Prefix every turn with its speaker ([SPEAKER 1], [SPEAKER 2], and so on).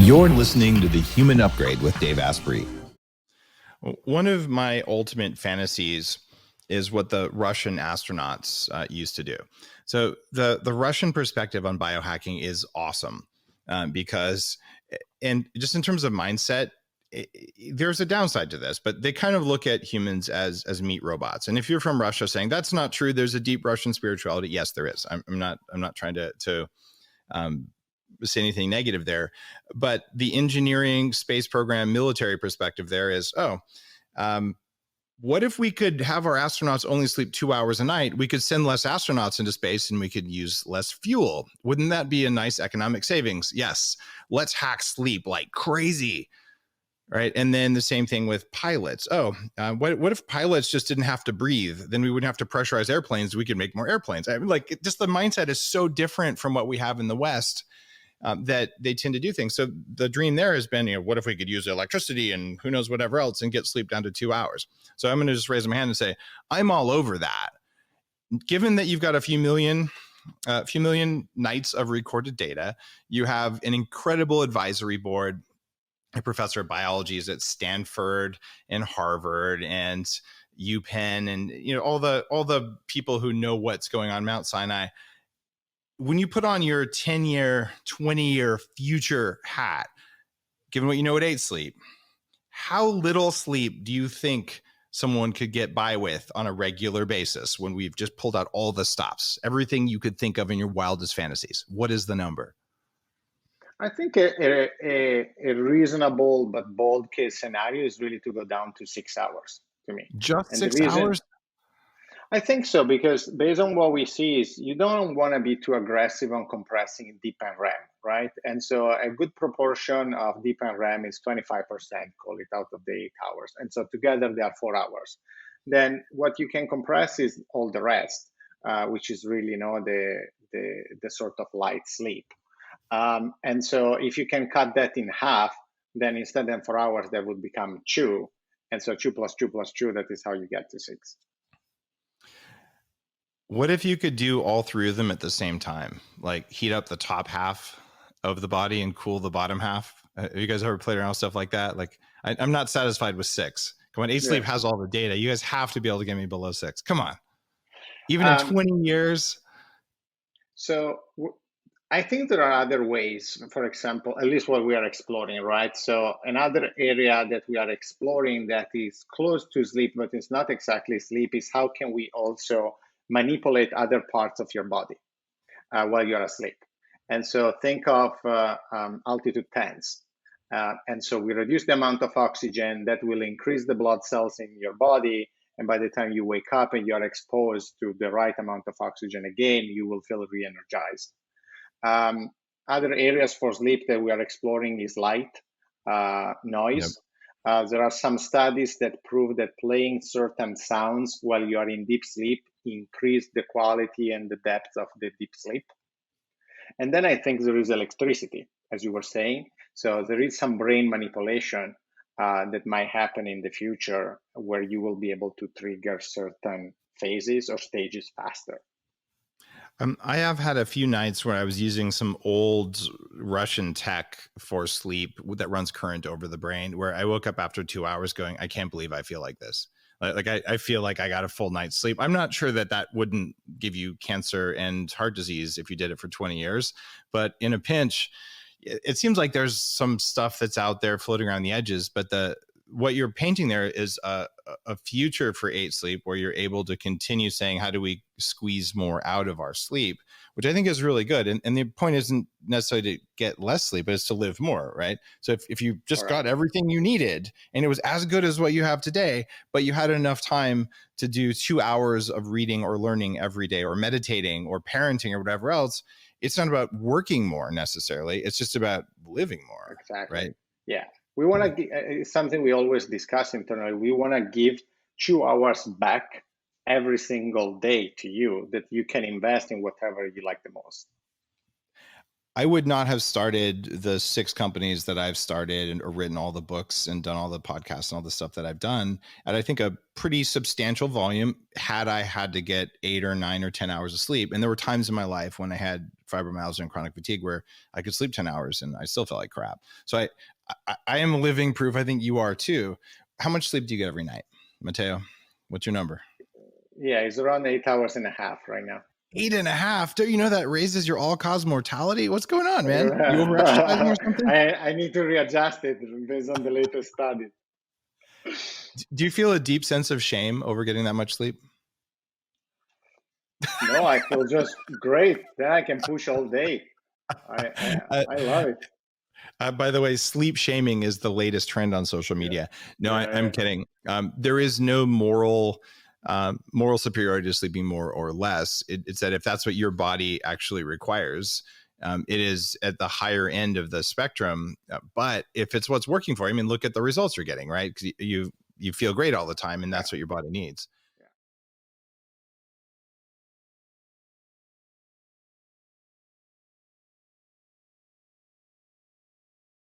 [SPEAKER 1] You're listening to The Human Upgrade with Dave Asprey.
[SPEAKER 2] One of my ultimate fantasies is what the Russian astronauts used to do. So the Russian perspective on biohacking is awesome because, and just in terms of mindset, there's a downside to this, but they kind of look at humans as meat robots. And if you're from Russia saying that's not true, there's a deep Russian spirituality. Yes, there is. I'm not trying to say anything negative there, but the engineering, space program, military perspective there is, what if we could have our astronauts only sleep 2 hours a night? We could send less astronauts into space and we could use less fuel. Wouldn't that be a nice economic savings? Yes. Let's hack sleep like crazy. Right. And then the same thing with pilots. What if pilots just didn't have to breathe? Then we wouldn't have to pressurize airplanes. We could make more airplanes. I mean, like, just the mindset is so different from what we have in the West. That they tend to do things. So the dream there has been, what if we could use electricity and who knows whatever else and get sleep down to 2 hours? So I'm going to just raise my hand and say, I'm all over that. Given that you've got a few million nights of recorded data, you have an incredible advisory board. A professor of biology is at Stanford and Harvard and UPenn and all the people who know what's going on Mount Sinai. When you put on your 10-year, 20-year future hat, given what you know at 8 sleep, how little sleep do you think someone could get by with on a regular basis when we've just pulled out all the stops, everything you could think of in your wildest fantasies? What is the number?
[SPEAKER 3] I think a reasonable but bold case scenario is really to go down to 6 hours to me.
[SPEAKER 2] Just and 6 hours?
[SPEAKER 3] I think so, because based on what we see is you don't want to be too aggressive on compressing deep and REM, right? And so a good proportion of deep and REM is 25%, call it, out of the 8 hours. And so together they are 4 hours. Then what you can compress is all the rest, which is really the sort of light sleep. And so if you can cut that in half, then instead of 4 hours, that would become 2. And so 2 plus 2 plus 2, that is how you get to 6.
[SPEAKER 2] What if you could do all 3 of them at the same time? Like heat up the top half of the body and cool the bottom half? Have you guys ever played around with stuff like that? Like, I'm not satisfied with 6. Come on, 8 Sleep has all the data. You guys have to be able to get me below 6. Come on. Even in 20 years.
[SPEAKER 3] So I think there are other ways, for example, at least what we are exploring, right? So another area that we are exploring that is close to sleep, but it's not exactly sleep, is how can we also manipulate other parts of your body while you're asleep. And so think of altitude tents. And so we reduce the amount of oxygen that will increase the blood cells in your body. And by the time you wake up and you're exposed to the right amount of oxygen again, you will feel re-energized. Other areas for sleep that we are exploring is light, noise. Yep. There are some studies that prove that playing certain sounds while you are in deep sleep increase the quality and the depth of the deep sleep. And then I think there is electricity, as you were saying. So there is some brain manipulation that might happen in the future where you will be able to trigger certain phases or stages faster.
[SPEAKER 2] I have had a few nights where I was using some old Russian tech for sleep that runs current over the brain, where I woke up after 2 hours going, I can't believe I feel like this. Like I feel like I got a full night's sleep. I'm not sure that wouldn't give you cancer and heart disease if you did it for 20 years. But in a pinch, it seems like there's some stuff that's out there floating around the edges. But what you're painting there is a future for 8 Sleep where you're able to continue saying, how do we squeeze more out of our sleep, which I think is really good. And the point isn't necessarily to get less sleep, but it's to live more, right? So if you just got everything you needed and it was as good as what you have today, but you had enough time to do 2 hours of reading or learning every day or meditating or parenting or whatever else, it's not about working more necessarily. It's just about living more.
[SPEAKER 3] Exactly.
[SPEAKER 2] Right?
[SPEAKER 3] Yeah. We want to, it's something we always discuss internally. We want to give 2 hours back every single day to you that you can invest in whatever you like the most.
[SPEAKER 2] I would not have started the 6 companies that I've started or written all the books and done all the podcasts and all the stuff that I've done at, I think, a pretty substantial volume had I had to get 8 or 9 or 10 hours of sleep. And there were times in my life when I had fibromyalgia and chronic fatigue where I could sleep 10 hours and I still felt like crap. So I am living proof. I think you are too. How much sleep do you get every night, Matteo? What's your number?
[SPEAKER 3] Yeah, it's around 8 hours and a half right now.
[SPEAKER 2] 8.5. Do you know that raises your all-cause mortality? What's going on, man? You over-exercising or something?
[SPEAKER 3] I need to readjust it based on the latest study.
[SPEAKER 2] Do you feel a deep sense of shame over getting that much sleep?
[SPEAKER 3] No, I feel just great. Then I can push all day. I love it.
[SPEAKER 2] By the way, sleep shaming is the latest trend on social media. No, I'm kidding. There is no moral superiority to sleeping more or less. It's that if that's what your body actually requires, it is at the higher end of the spectrum. But if it's what's working for you, I mean, look at the results you're getting, right? Because you feel great all the time, and that's what your body needs.